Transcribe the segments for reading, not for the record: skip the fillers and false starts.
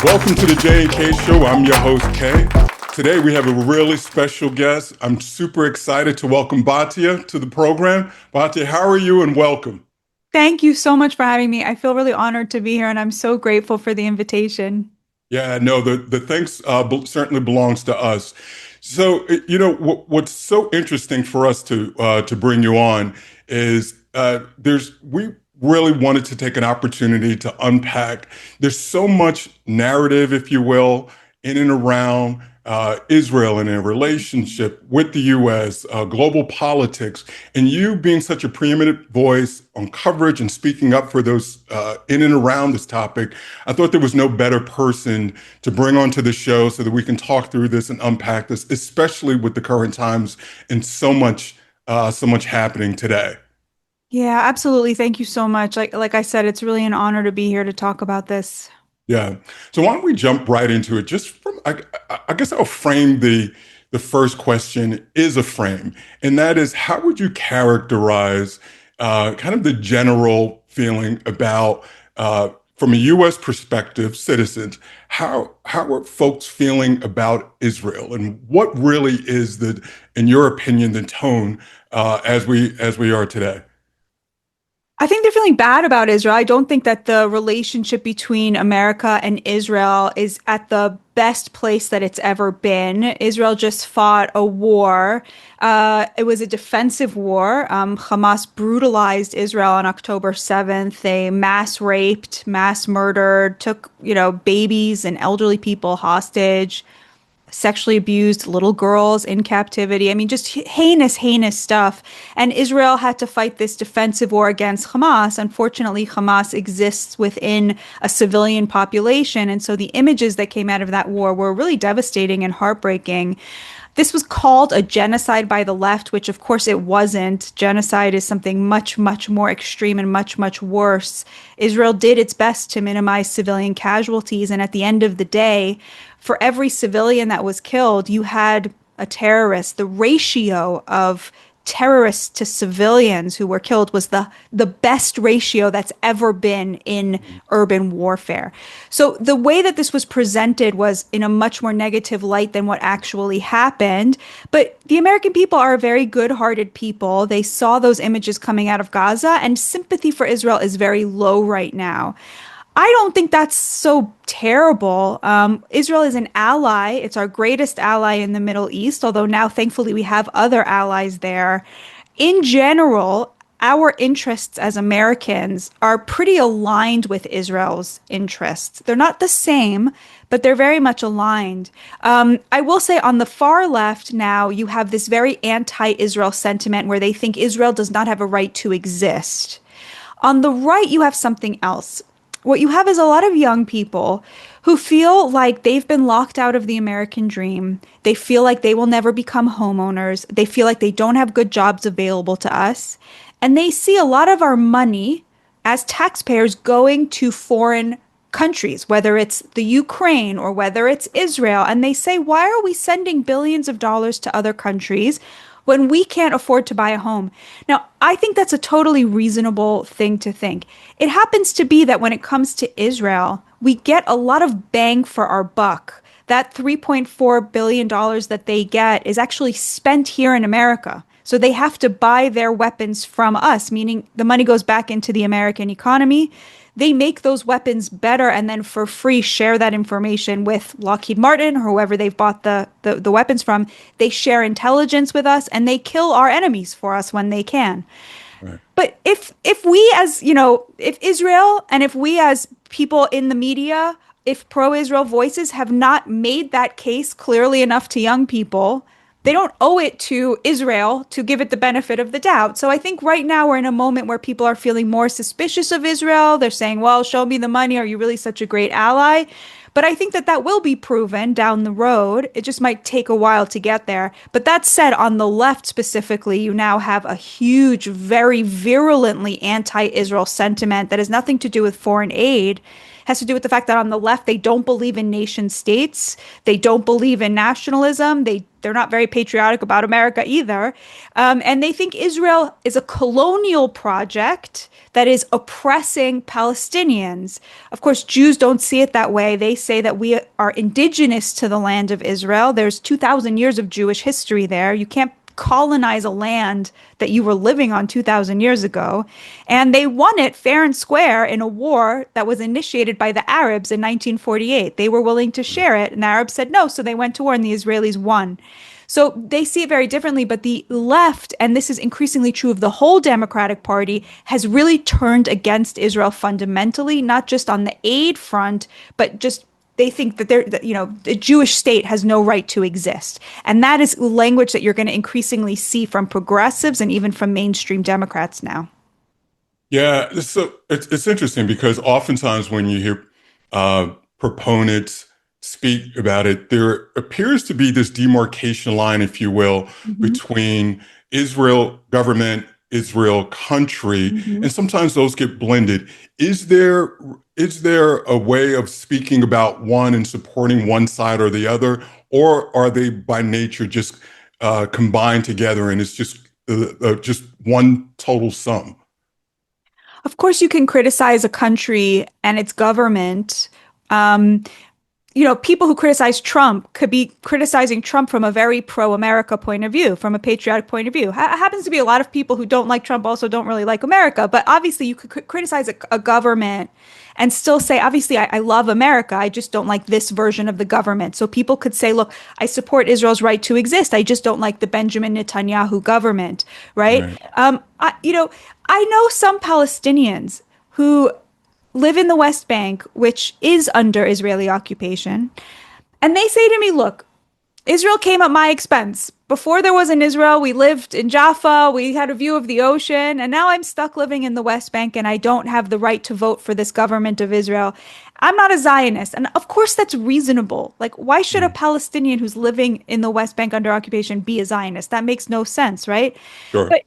Welcome to the J&K Show. I'm your host, Kay. Today we have a really special guest. I'm super excited to welcome Batya to the program. Batya, how are you and welcome? Thank you so much for having me. I feel really honored to be here and I'm so grateful for the invitation. Yeah, no, the thanks certainly belongs to us. So, what's so interesting for us to bring you on is we really wanted to take an opportunity to unpack. There's so much narrative, if you will, in and around Israel and a relationship with the U.S., global politics, and you being such a preeminent voice on coverage and speaking up for those in and around this topic. I thought there was no better person to bring onto the show so that we can talk through this and unpack this, especially with the current times and so much happening today. Yeah, absolutely. Thank you so much. Like I said, it's really an honor to be here to talk about this. Yeah. So why don't we jump right into it? I guess I'll frame the first question is a frame, and that is, how would you characterize kind of the general feeling about, from a U.S. perspective, citizens, how are folks feeling about Israel, and what really is in your opinion, the tone as we are today? I think they're feeling bad about Israel. I don't think that the relationship between America and Israel is at the best place that it's ever been. Israel just fought a war. It was a defensive war. Hamas brutalized Israel on October 7th. They mass raped, mass murdered, took, babies and elderly people hostage, sexually abused little girls in captivity. I mean, just heinous, heinous stuff. And Israel had to fight this defensive war against Hamas. Unfortunately, Hamas exists within a civilian population. And so the images that came out of that war were really devastating and heartbreaking. This was called a genocide by the left, which of course it wasn't. Genocide is something much, much more extreme and much, much worse. Israel did its best to minimize civilian casualties. And at the end of the day, for every civilian that was killed, you had a terrorist. The ratio of terrorists to civilians who were killed was the best ratio that's ever been in urban warfare. So the way that this was presented was in a much more negative light than what actually happened. But the American people are a very good-hearted people. They saw those images coming out of Gaza, and sympathy for Israel is very low right now. I don't think that's so terrible. Israel is an ally. It's our greatest ally in the Middle East, although now thankfully we have other allies there. In general, our interests as Americans are pretty aligned with Israel's interests. They're not the same, but they're very much aligned. I will say on the far left now, you have this very anti-Israel sentiment where they think Israel does not have a right to exist. On the right, you have something else. What you have is a lot of young people who feel like they've been locked out of the American dream. They feel like they will never become homeowners. They feel like they don't have good jobs available to us. And they see a lot of our money as taxpayers going to foreign countries, whether it's the Ukraine or whether it's Israel. And they say, why are we sending billions of dollars to other countries when we can't afford to buy a home? Now, I think that's a totally reasonable thing to think. It happens to be that when it comes to Israel, we get a lot of bang for our buck. That $3.4 billion that they get is actually spent here in America. So they have to buy their weapons from us, meaning the money goes back into the American economy. They make those weapons better and then for free share that information with Lockheed Martin or whoever they've bought the weapons from. They share intelligence with us and they kill our enemies for us when they can. Right. But if we as, if Israel and if we as people in the media, if pro-Israel voices have not made that case clearly enough to young people, they don't owe it to Israel to give it the benefit of the doubt. So I think right now we're in a moment where people are feeling more suspicious of Israel. They're saying, well, show me the money. Are you really such a great ally? But I think that that will be proven down the road. It just might take a while to get there. But that said, on the left specifically, you now have a huge, very virulently anti-Israel sentiment that has nothing to do with foreign aid. has to do with the fact that on the left, they don't believe in nation states. They don't believe in nationalism. They're not very patriotic about America either. And they think Israel is a colonial project that is oppressing Palestinians. Of course, Jews don't see it that way. They say that we are indigenous to the land of Israel. There's 2,000 years of Jewish history there. You can't colonize a land that you were living on 2,000 years ago. And they won it fair and square in a war that was initiated by the Arabs in 1948. They were willing to share it, and the Arabs said no, so they went to war and the Israelis won. So they see it very differently, but the left, and this is increasingly true of the whole Democratic Party, has really turned against Israel fundamentally, not just on the aid front, but just they think that the Jewish state has no right to exist. And that is language that you're going to increasingly see from progressives and even from mainstream Democrats now. Yeah, so it's interesting because oftentimes when you hear proponents speak about it, there appears to be this demarcation line, if you will, Mhm. between Israel government, Israel country, Mhm. and sometimes those get blended. Is there is there a way of speaking about one and supporting one side or the other, or are they by nature just combined together and it's just one total sum? Of course, you can criticize a country and its government. Um, People who criticize Trump could be criticizing Trump from a very pro-America point of view, from a patriotic point of view. Happens to be a lot of people who don't like Trump also don't really like America. But obviously, you could criticize a government and still say, obviously, I love America. I just don't like this version of the government. So people could say, look, I support Israel's right to exist. I just don't like the Benjamin Netanyahu government, right? Right. I know some Palestinians who live in the West Bank, which is under Israeli occupation. And they say to me, look, Israel came at my expense. Before there was an Israel, we lived in Jaffa, we had a view of the ocean, and now I'm stuck living in the West Bank and I don't have the right to vote for this government of Israel. I'm not a Zionist. And of course, that's reasonable. Like, why should a Mm. Palestinian who's living in the West Bank under occupation be a Zionist? That makes no sense, right? Sure. But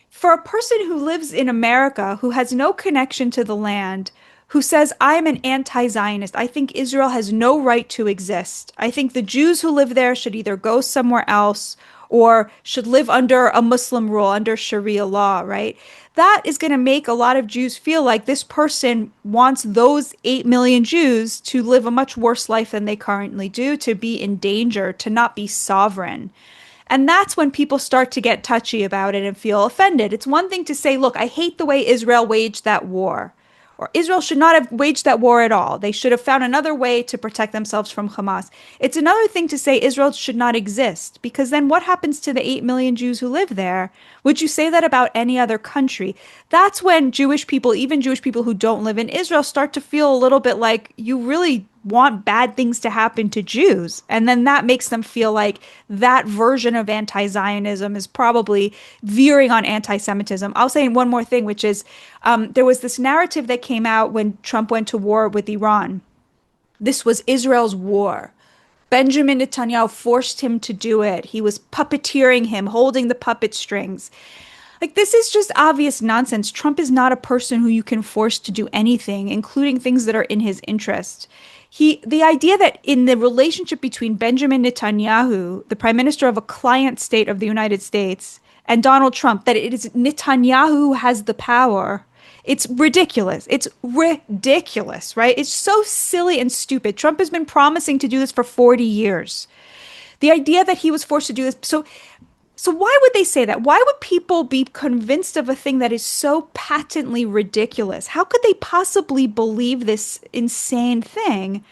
for a person who lives in America, who has no connection to the land, who says, I'm an anti-Zionist, I think Israel has no right to exist. I think the Jews who live there should either go somewhere else or should live under a Muslim rule, under Sharia law, right? That is going to make a lot of Jews feel like this person wants those 8 million Jews to live a much worse life than they currently do, to be in danger, to not be sovereign. And that's when people start to get touchy about it and feel offended. It's one thing to say, look, I hate the way Israel waged that war. Or Israel should not have waged that war at all. They should have found another way to protect themselves from Hamas. It's another thing to say Israel should not exist, because then what happens to the 8 million Jews who live there? Would you say that about any other country? That's when Jewish people, even Jewish people who don't live in Israel, start to feel a little bit like you really want bad things to happen to Jews. And then that makes them feel like that version of anti-Zionism is probably veering on anti-Semitism. I'll say one more thing, which is there was this narrative that came out when Trump went to war with Iran. This was Israel's war. Benjamin Netanyahu forced him to do it. He was puppeteering him, holding the puppet strings. Like, this is just obvious nonsense. Trump is not a person who you can force to do anything, including things that are in his interest. The idea that in the relationship between Benjamin Netanyahu, the prime minister of a client state of the United States, and Donald Trump, that it is Netanyahu who has the power. It's ridiculous. It's ridiculous, right? It's so silly and stupid. Trump has been promising to do this for 40 years. The idea that he was forced to do this. So why would they say that? Why would people be convinced of a thing that is so patently ridiculous? How could they possibly believe this insane thing?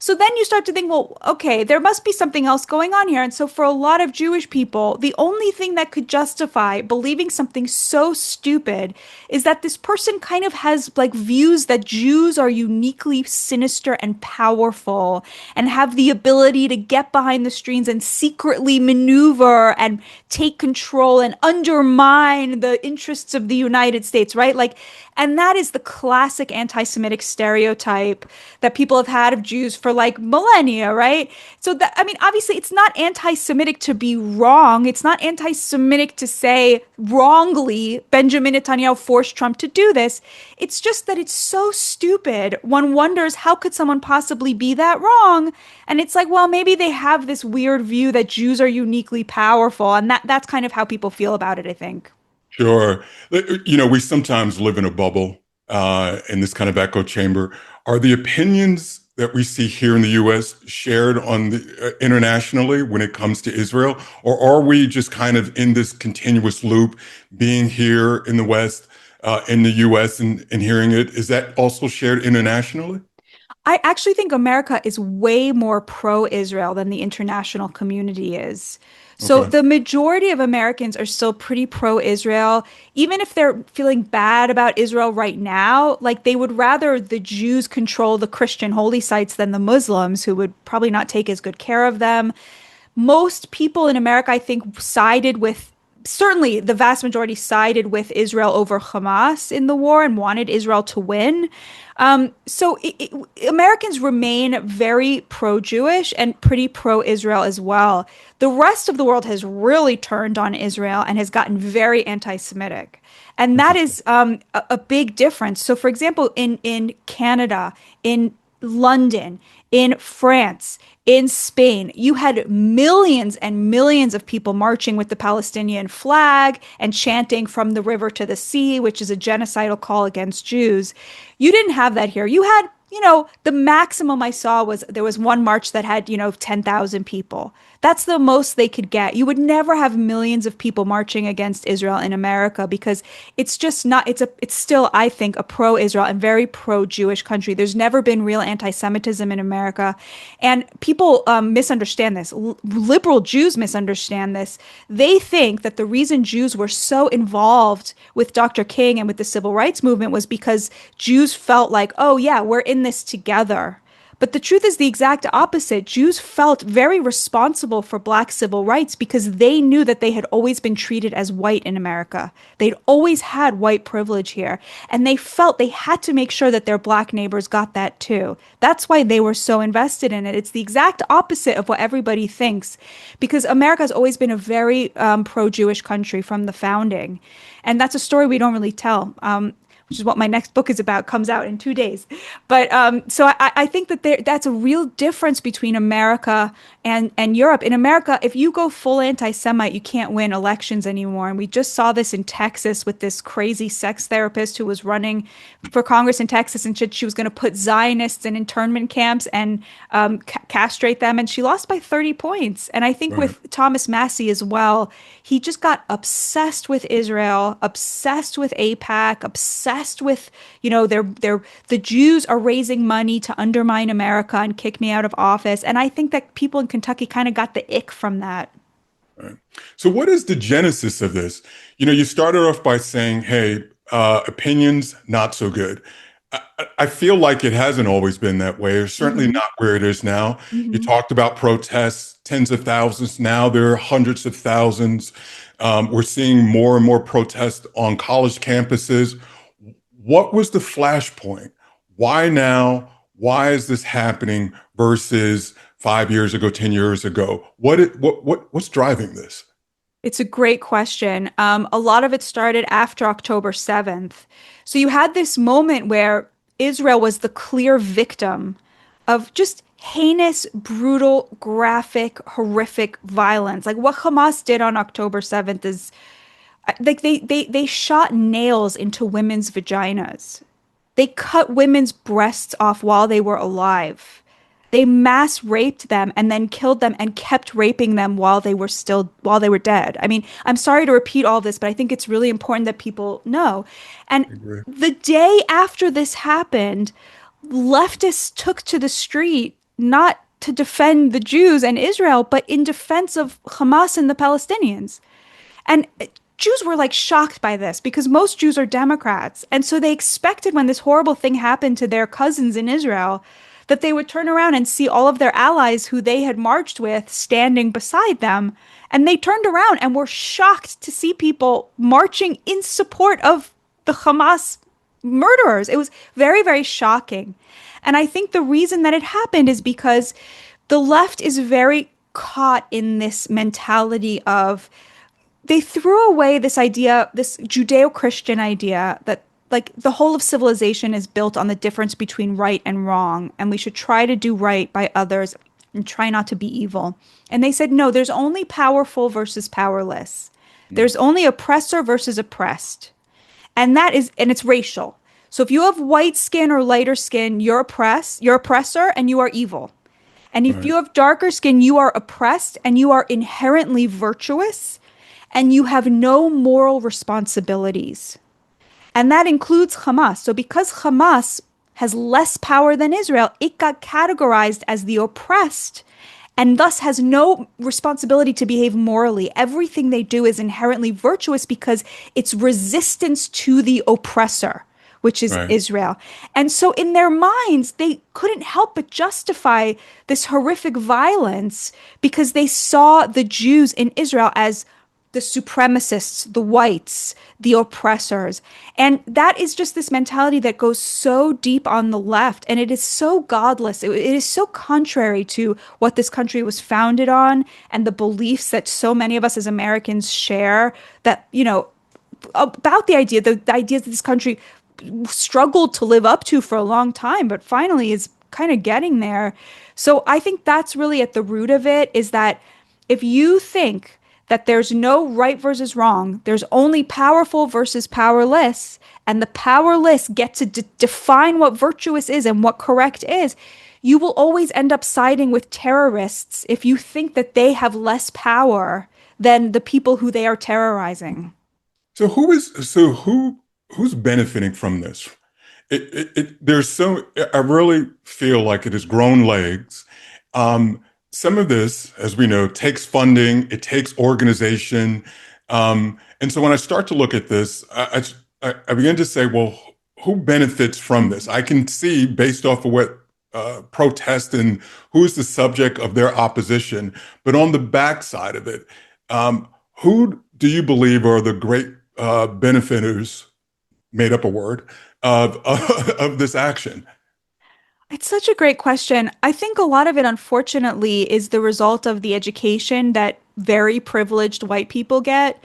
So then you start to think, well, okay, there must be something else going on here. And so for a lot of Jewish people, the only thing that could justify believing something so stupid is that this person kind of has like views that Jews are uniquely sinister and powerful and have the ability to get behind the screens and secretly maneuver and take control and undermine the interests of the United States, right? Like, and that is the classic anti-Semitic stereotype that people have had of Jews for like millennia, right? So that, I mean, obviously it's not anti-Semitic to be wrong. It's not anti-Semitic to say wrongly Benjamin Netanyahu forced Trump to do this. It's just that it's so stupid. One wonders how could someone possibly be that wrong? And it's like, well, maybe they have this weird view that Jews are uniquely powerful, and that's kind of how people feel about it, I think. Sure. We sometimes live in a bubble, in this kind of echo chamber. Are the opinions that we see here in the U.S. shared internationally when it comes to Israel, or are we just kind of in this continuous loop, being here in the West, in the U.S. and hearing it? Is that also shared internationally? I actually think America is way more pro-Israel than the international community is. So Okay. the majority of Americans are still pretty pro-Israel, even if they're feeling bad about Israel right now, like they would rather the Jews control the Christian holy sites than the Muslims, who would probably not take as good care of them. Most people in America, I think, sided with, certainly the vast majority sided with Israel over Hamas in the war and wanted Israel to win. Americans remain very pro-Jewish and pretty pro-Israel as well. The rest of the world has really turned on Israel and has gotten very anti-Semitic. And that Interesting. is a big difference. So, for example, in Canada, in London, in France, in Spain, you had millions and millions of people marching with the Palestinian flag and chanting from the river to the sea, which is a genocidal call against Jews. You didn't have that here. You had, the maximum I saw was there was one march that had, 10,000 people. That's the most they could get. You would never have millions of people marching against Israel in America because it's just not, it's still, I think, a pro-Israel and very pro-Jewish country. There's never been real anti-Semitism in America. And people misunderstand this. Liberal Jews misunderstand this. They think that the reason Jews were so involved with Dr. King and with the civil rights movement was because Jews felt like, oh, yeah, we're in this together. But the truth is the exact opposite. Jews felt very responsible for Black civil rights because they knew that they had always been treated as white in America. They'd always had white privilege here. And they felt they had to make sure that their Black neighbors got that too. That's why they were so invested in it. It's the exact opposite of what everybody thinks because America has always been a very pro-Jewish country from the founding. And that's a story we don't really tell. Which is what my next book is about, comes out in 2 days. But I think that that's a real difference between America and Europe. In America, if you go full anti-Semite, you can't win elections anymore. And we just saw this in Texas with this crazy sex therapist who was running for Congress in Texas and she was going to put Zionists in internment camps and castrate them. And she lost by 30 points. And I think Right. with Thomas Massie as well, he just got obsessed with Israel, obsessed with AIPAC, obsessed with, the Jews are raising money to undermine America and kick me out of office. And I think that people in Kentucky kind of got the ick from that. Right. So, what is the genesis of this? You started off by saying, hey, opinions, not so good. I feel like it hasn't always been that way, or certainly Hmm. not where it is now. You Hmm. talked about protests, tens of thousands. Now there are hundreds of thousands. We're seeing more and more protests on college campuses. What was the flashpoint? Why now? Why is this happening versus 5 years ago, 10 years ago? What's driving this? It's a great question. A lot of it started after October 7th. So you had this moment where Israel was the clear victim of just heinous, brutal, graphic, horrific violence. Like what Hamas did on October 7th is like they shot nails into women's vaginas. They cut women's breasts off while they were alive. They mass raped them and then killed them and kept raping them while they were dead. I mean, I'm sorry to repeat all this, but I think it's really important that people know. And I agree. the day after this happened, leftists took to the street not to defend the Jews and Israel, but in defense of Hamas and the Palestinians. And Jews were like shocked by this because most Jews are Democrats. And so they expected when this horrible thing happened to their cousins in Israel that they would turn around and see all of their allies who they had marched with standing beside them. And they turned around and were shocked to see people marching in support of the Hamas murderers. It was very, very shocking. And I think the reason that it happened is because the left is very caught in this mentality of they threw away this idea, this Judeo-Christian idea that like the whole of civilization is built on the difference between right and wrong, and we should try to do right by others and try not to be evil. And they said, no, there's only powerful versus powerless. There's only oppressor versus oppressed. And it's racial. So if you have white skin or lighter skin, you're oppressor and you are evil. And if Right. you have darker skin, you are oppressed and you are inherently virtuous and you have no moral responsibilities. And that includes Hamas. So because Hamas has less power than Israel, it got categorized as the oppressed and thus has no responsibility to behave morally. Everything they do is inherently virtuous because it's resistance to the oppressor, which is Right. Israel. And so in their minds, they couldn't help but justify this horrific violence because they saw the Jews in Israel as the supremacists, the whites, the oppressors. And that is just this mentality that goes so deep on the left. And it is so godless. It is so contrary to what this country was founded on and the beliefs that so many of us as Americans share that, about the ideas that this country struggled to live up to for a long time, but finally is kind of getting there. So I think that's really at the root of it is that if you think that there's no right versus wrong, there's only powerful versus powerless, and the powerless get to define what virtuous is and what correct is, you will always end up siding with terrorists if you think that they have less power than the people who they are terrorizing. So who's benefiting from this? There's so I really feel like it has grown legs. Um, some of this, as we know, takes funding, it takes organization. And so when I start to look at this, I begin to say, well, who benefits from this? I can see based off of what protest and who is the subject of their opposition, but on the backside of it, who do you believe are the great benefiters, made up a word, of of this action? It's such a great question. I think a lot of it, unfortunately, is the result of the education that very privileged white people get.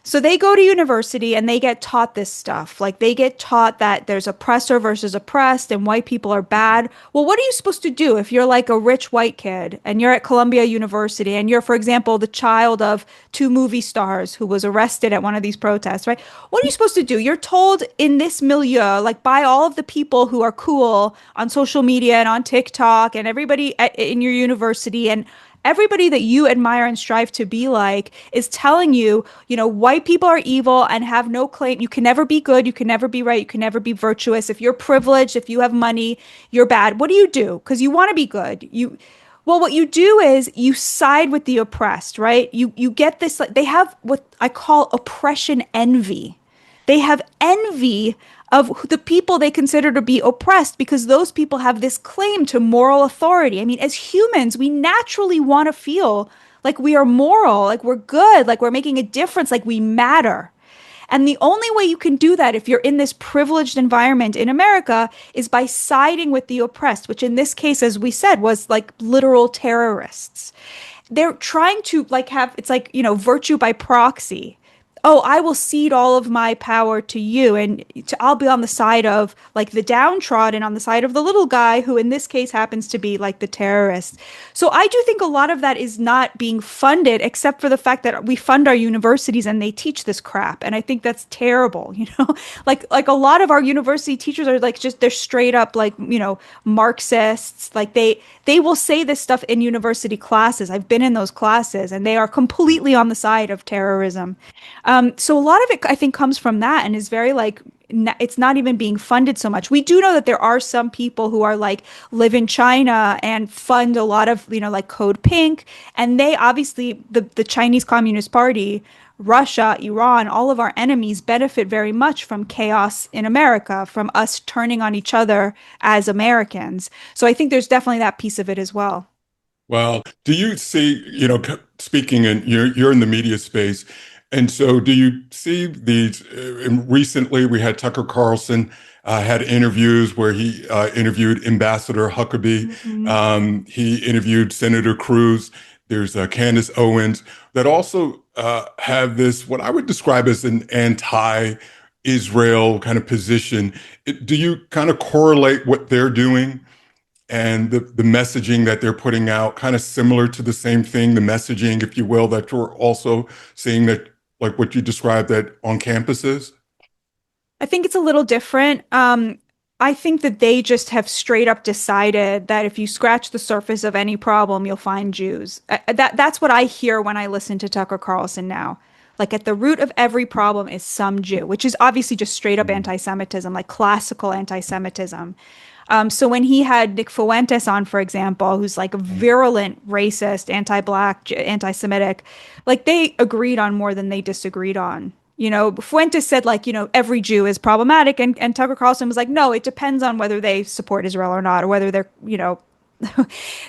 So they go to university and they get taught this stuff. Like they get taught that there's oppressor versus oppressed and white people are bad. Well, what are you supposed to do if you're like a rich white kid and you're at Columbia University and you're, for example, the child of two movie stars who was arrested at one of these protests, right? What are you supposed to do? You're told in this milieu, like by all of the people who are cool on social media and on TikTok and everybody in your university and everybody that you admire and strive to be like is telling you, white people are evil and have no claim. You can never be good. You can never be right. You can never be virtuous. If you're privileged, if you have money, you're bad. What do you do? Because you want to be good. Well, what you do is you side with the oppressed, right? You get this, like they have what I call oppression envy. They have envy of the people they consider to be oppressed because those people have this claim to moral authority. I mean, as humans, we naturally want to feel like we are moral, like we're good, like we're making a difference, like we matter. And the only way you can do that if you're in this privileged environment in America is by siding with the oppressed, which in this case, as we said, was like literal terrorists. They're trying to like have, it's like, virtue by proxy. Oh, I will cede all of my power to you, and I'll be on the side of like the downtrodden, on the side of the little guy, who in this case happens to be like the terrorist. So I do think a lot of that is not being funded, except for the fact that we fund our universities and they teach this crap, and I think that's terrible. Like a lot of our university teachers are like just they're straight up like Marxists. Like they will say this stuff in university classes. I've been in those classes, and they are completely on the side of terrorism. So a lot of it, I think, comes from that and is very like, it's not even being funded so much. We do know that there are some people who are like live in China and fund a lot of, like Code Pink. And they obviously, the Chinese Communist Party, Russia, Iran, all of our enemies benefit very much from chaos in America, from us turning on each other as Americans. So I think there's definitely that piece of it as well. Well, do you see, speaking in you're in the media space, And so, do you see these? And recently, we had Tucker Carlson had interviews where he interviewed Ambassador Huckabee. Mhm. He interviewed Senator Cruz. There's Candace Owens that also have this, what I would describe as an anti-Israel kind of position. Do you kind of correlate what they're doing and the messaging that they're putting out, kind of similar to the same thing, the messaging, if you will, that you're also seeing that, like what you described, that on campuses? I think it's a little different. I think that they just have straight up decided that if you scratch the surface of any problem, you'll find Jews. That's what I hear when I listen to Tucker Carlson now. Like at the root of every problem is some Jew, which is obviously just straight up Mhm. anti-Semitism, like classical anti-Semitism. So when he had Nick Fuentes on, for example, who's like a virulent racist, anti-black, anti-Semitic, like they agreed on more than they disagreed on. You know, Fuentes said like, every Jew is problematic, and Tucker Carlson was like, no, it depends on whether they support Israel or not, or whether they're,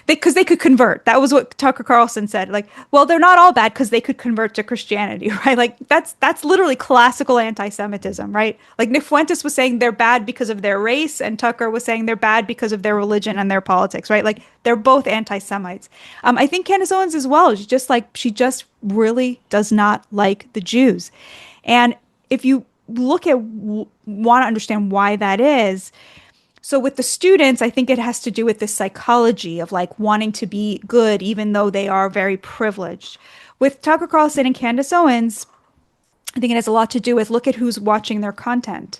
because they could convert. That was what Tucker Carlson said. Like, well, they're not all bad because they could convert to Christianity, right? Like that's literally classical anti-Semitism, right? Like Nick Fuentes was saying they're bad because of their race, and Tucker was saying they're bad because of their religion and their politics, right? Like they're both anti-Semites. I think Candace Owens as well. She just really does not like the Jews, and if you look at want to understand why that is. So with the students, I think it has to do with this psychology of like wanting to be good, even though they are very privileged. With Tucker Carlson and Candace Owens, I think it has a lot to do with look at who's watching their content.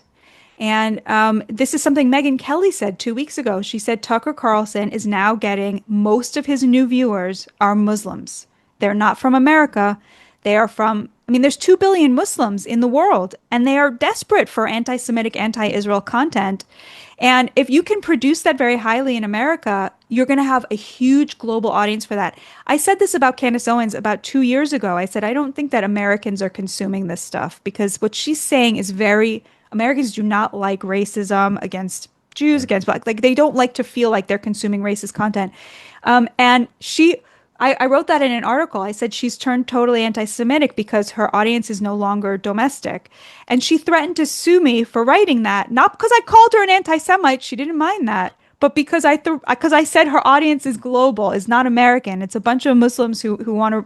And this is something Megyn Kelly said 2 weeks ago. She said Tucker Carlson is now getting most of his new viewers are Muslims. They're not from America. They are from, I mean, there's 2 billion Muslims in the world, and they are desperate for anti Semitic, anti Israel content. And if you can produce that very highly in America, you're going to have a huge global audience for that. I said this about Candace Owens about 2 years ago. I said, I don't think that Americans are consuming this stuff because what she's saying is very, Americans do not like racism against Jews, against black. Like they don't like to feel like they're consuming racist content. And I wrote that in an article. I said she's turned totally anti-Semitic because her audience is no longer domestic. And she threatened to sue me for writing that, not because I called her an anti-Semite. She didn't mind that, but because I said her audience is global, is not American. It's a bunch of Muslims who want to,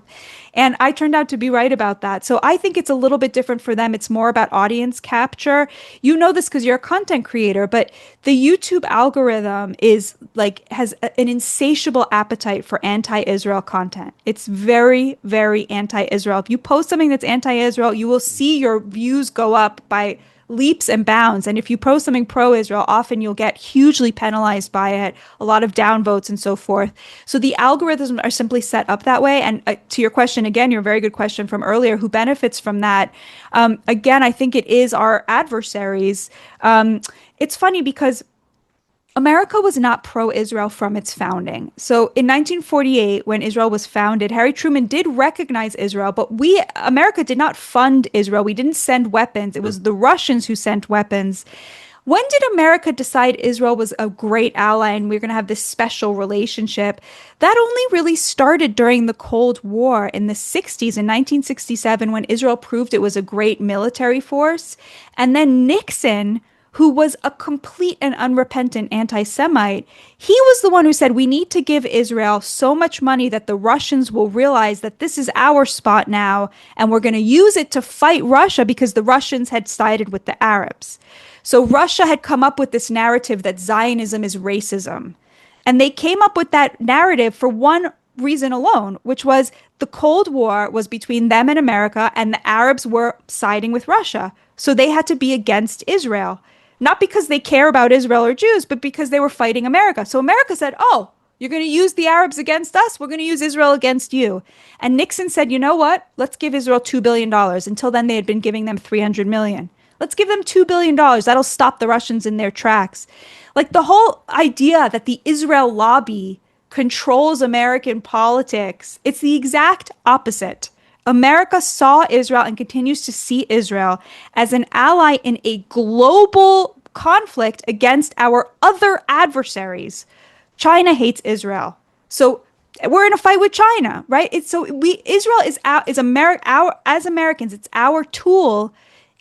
and I turned out to be right about that. So I think it's a little bit different for them. It's more about audience capture. You know this because you're a content creator, but the YouTube algorithm is like has an insatiable appetite for anti-Israel content. It's very, very anti-Israel. If you post something that's anti-Israel, you will see your views go up by leaps and bounds. And if you post something pro-Israel, often you'll get hugely penalized by it, a lot of downvotes and so forth. So the algorithms are simply set up that way. And to your question, again, your very good question from earlier, who benefits from that? Again, I think it is our adversaries. It's funny because America was not pro-Israel from its founding. So in 1948, when Israel was founded, Harry Truman did recognize Israel, but America did not fund Israel. We didn't send weapons. It was the Russians who sent weapons. When did America decide Israel was a great ally and we're going to have this special relationship? That only really started during the Cold War in the 60s, in 1967, when Israel proved it was a great military force. And then Nixon, who was a complete and unrepentant anti Semite, he was the one who said, we need to give Israel so much money that the Russians will realize that this is our spot now, and we're going to use it to fight Russia because the Russians had sided with the Arabs. So Russia had come up with this narrative that Zionism is racism. And they came up with that narrative for one reason alone, which was the Cold War was between them and America, and the Arabs were siding with Russia. So they had to be against Israel. Not because they care about Israel or Jews, but because they were fighting America. So America said, oh, you're going to use the Arabs against us? We're going to use Israel against you. And Nixon said, you know what? Let's give Israel $2 billion. Until then, they had been giving them $300 million. Let's give them $2 billion. That'll stop the Russians in their tracks. Like the whole idea that the Israel lobby controls American politics, it's the exact opposite. America saw Israel and continues to see Israel as an ally in a global conflict against our other adversaries. China hates Israel. So We're in a fight with China, right? It's so we Israel is America our as Americans, it's our tool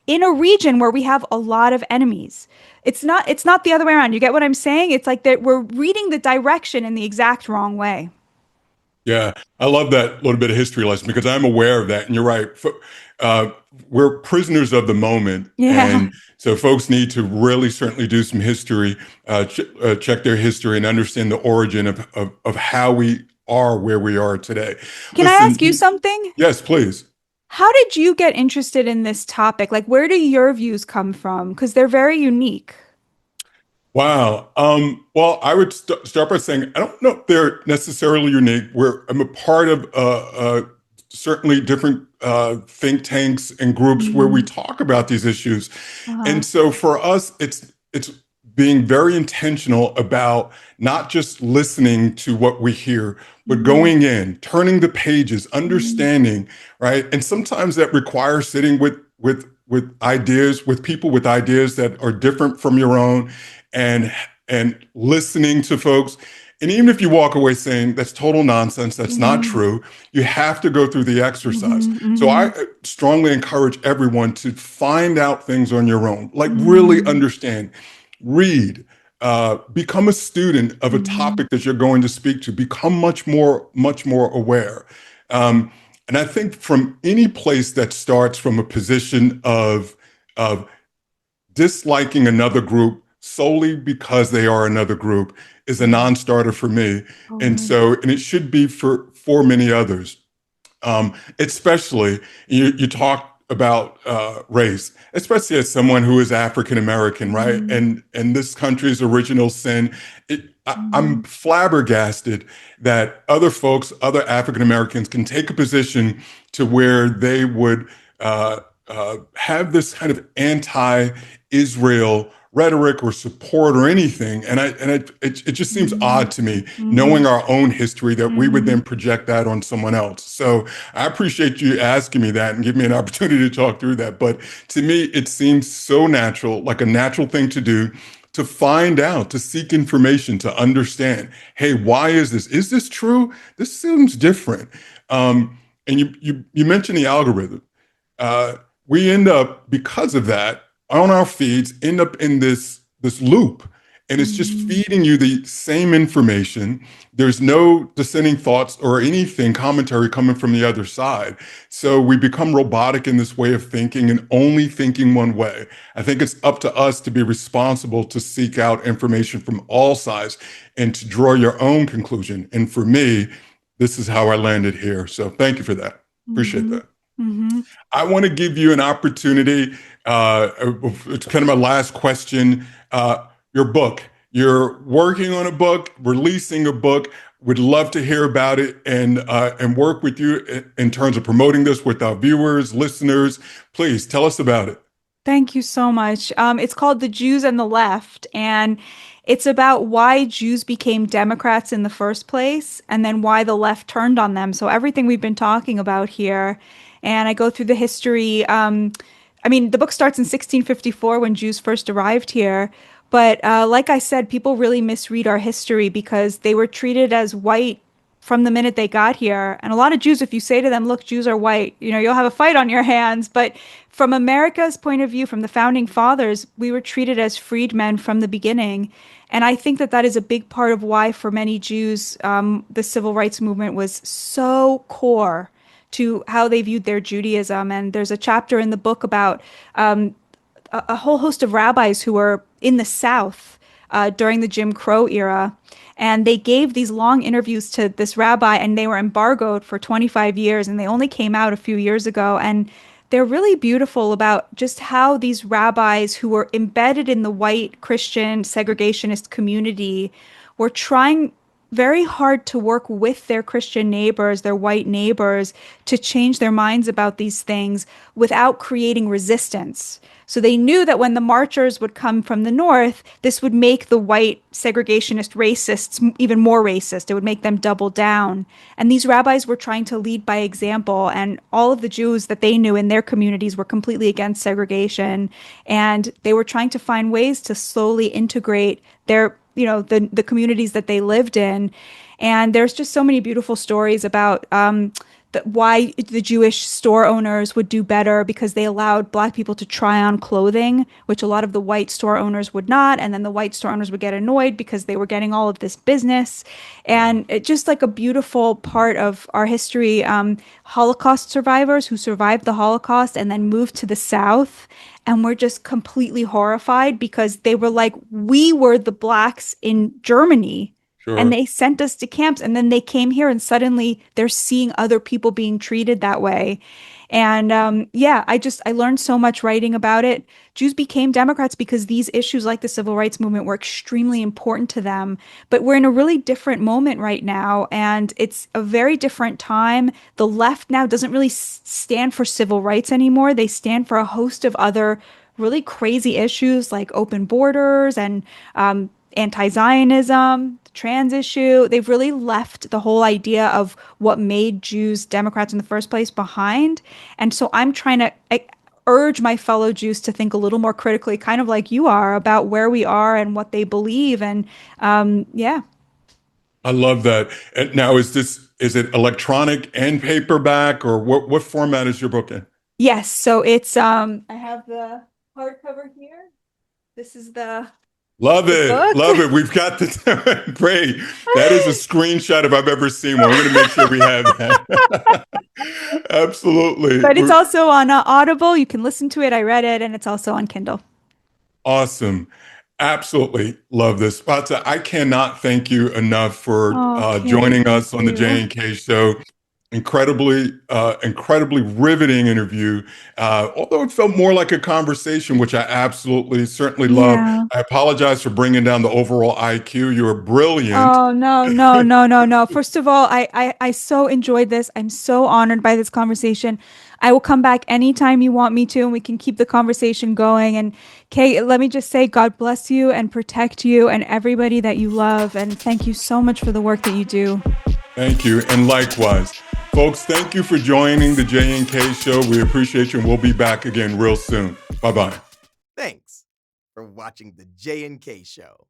in a region where we have a lot of enemies. It's not the other way around. You get what I'm saying? It's like that we're reading the direction in the exact wrong way. Yeah, I love that little bit of history lesson because I'm aware of that. And you're right. Uh, we're prisoners of the moment. Yeah. And so folks need to really certainly do some history, check their history and understand the origin of how we are where we are today. Can I Listen, ask you something? yes, please. How did you get interested in this topic? Like, where do your views come from? Because they're very unique. Wow. Well, I would start by saying I don't know if they're necessarily unique. I'm a part of certainly different think tanks and groups where we Mm-hmm. talk about these issues, Uh-huh. and so for us, it's being very intentional about not just listening to what we hear, but Mm-hmm. going in, turning the pages, Mm-hmm. understanding, right? And sometimes that requires sitting with ideas, with people with ideas that are different from your own, and listening to folks. And even if you walk away saying that's total nonsense, that's not Mm-hmm. true, you have to go through the exercise. So Mm-hmm. I strongly encourage everyone to find out things on your own, like really Mm-hmm. understand, read, become a student of a Mm-hmm. topic that you're going to speak to, become much more aware. And I think from any place that starts from a position of disliking another group solely because they are another group is a Mm-hmm. non-starter for me. And Totally. so, and it should be for many others. Especially you talk about race, especially as someone who is African American, right? Mm-hmm. And this country's original sin. I'm Mm-hmm. flabbergasted that other folks, other African Americans, can take a position to where they would have this kind of anti-Israel rhetoric or support or anything. It just seems Mm-hmm. odd to me, Mm-hmm. knowing our own history, that we would Mm-hmm. then project that on someone else. So I appreciate you asking me that and give me an opportunity to talk through that. But to me, it seems so natural, like a natural thing to do, to find out, to seek information, to understand, hey, why is this? Is this true? This seems different. And you mentioned the algorithm. uh, we end up, because of that, on our feeds end up in this loop, and it's just Mm-hmm. feeding you the same information. There's no dissenting thoughts or anything commentary coming from the other side. So we become robotic in this way of thinking and only thinking one way. I think it's up to us to be responsible to seek out information from all sides and to draw your own conclusion. And for me, this is how I landed here. So thank you for that. Appreciate Mm-hmm. that. Mm-hmm. I want to give you an opportunity. It's kind of my last question. Your book. You're working on a book, releasing a book. Would love to hear about it and work with you in terms of promoting this with our viewers, listeners. Please tell us about it. Thank you so much. It's called The Jews and the Left, and it's about why Jews became Democrats in the first place, and then why the left turned on them. So everything we've been talking about here, and I go through the history. I mean, the book starts in 1654 when Jews first arrived here, but like I said, people really misread our history because they were treated as white from the minute they got here. And a lot of Jews, if you say to them, look, Jews are white, you'll have a fight on your hands. But from America's point of view, from the founding fathers, we were treated as freedmen from the beginning. And I think that that is a big part of why, for many Jews, the civil rights movement was so core to how they viewed their Judaism. And there's a chapter in the book about a whole host of rabbis who were in the South during the Jim Crow era. And they gave these long interviews to this rabbi, and they were embargoed for 25 years, and they only came out a few years ago. And they're really beautiful about just how these rabbis who were embedded in the white Christian segregationist community were trying very hard to work with their Christian neighbors, their white neighbors, to change their minds about these things without creating resistance. So they knew that when the marchers would come from the north, this would make the white segregationist racists even more racist. It would make them double down. And these rabbis were trying to lead by example, and all of the Jews that they knew in their communities were completely against segregation. And they were trying to find ways to slowly integrate their the communities that they lived in. And there's just so many beautiful stories about why the Jewish store owners would do better because they allowed Black people to try on clothing, which a lot of the white store owners would not. And then the white store owners would get annoyed because they were getting all of this business. And it just like a beautiful part of our history. Holocaust survivors who survived the Holocaust and then moved to the South and were just completely horrified because they were like, we were the Blacks in Germany and Sure. they sent us to camps and then they came here and suddenly they're seeing other people being treated that way. And yeah, I learned so much writing about it. Jews became Democrats because these issues like the civil rights movement were extremely important to them. But we're in a really different moment right now, and it's a very different time. The left now doesn't really stand for civil rights anymore. They stand for a host of other really crazy issues like open borders and anti-Zionism, the trans issue. They've really left the whole idea of what made Jews Democrats in the first place behind. And so I'm trying to urge my fellow Jews to think a little more critically, kind of like you are, about where we are and what they believe. And yeah. I love that. And now, is it electronic and paperback, or what format is your book in? Yes, so it's I have the hardcover here. This is Love the it. book. Love it. We've got this. Great. That is a screenshot if I've ever seen one. We're going to make sure we have that. Absolutely. But it's also on Audible. You can listen to it. I read it, and it's also on Kindle. Awesome. Absolutely love this. Batya, I cannot thank you enough for Okay, joining thank us on the you. J&K show. Incredibly riveting interview. Although it felt more like a conversation, which I absolutely certainly love. Yeah. I apologize for bringing down the overall IQ. You were brilliant. Oh, no, no, no, no, no. First of all, I so enjoyed this. I'm so honored by this conversation. I will come back anytime you want me to, and we can keep the conversation going. And Kay, let me just say, God bless you and protect you and everybody that you love. And thank you so much for the work that you do. Thank you. And likewise, folks, thank you for joining the J&K show. We appreciate you, and we'll be back again real soon. Bye bye. Thanks for watching the J&K Show.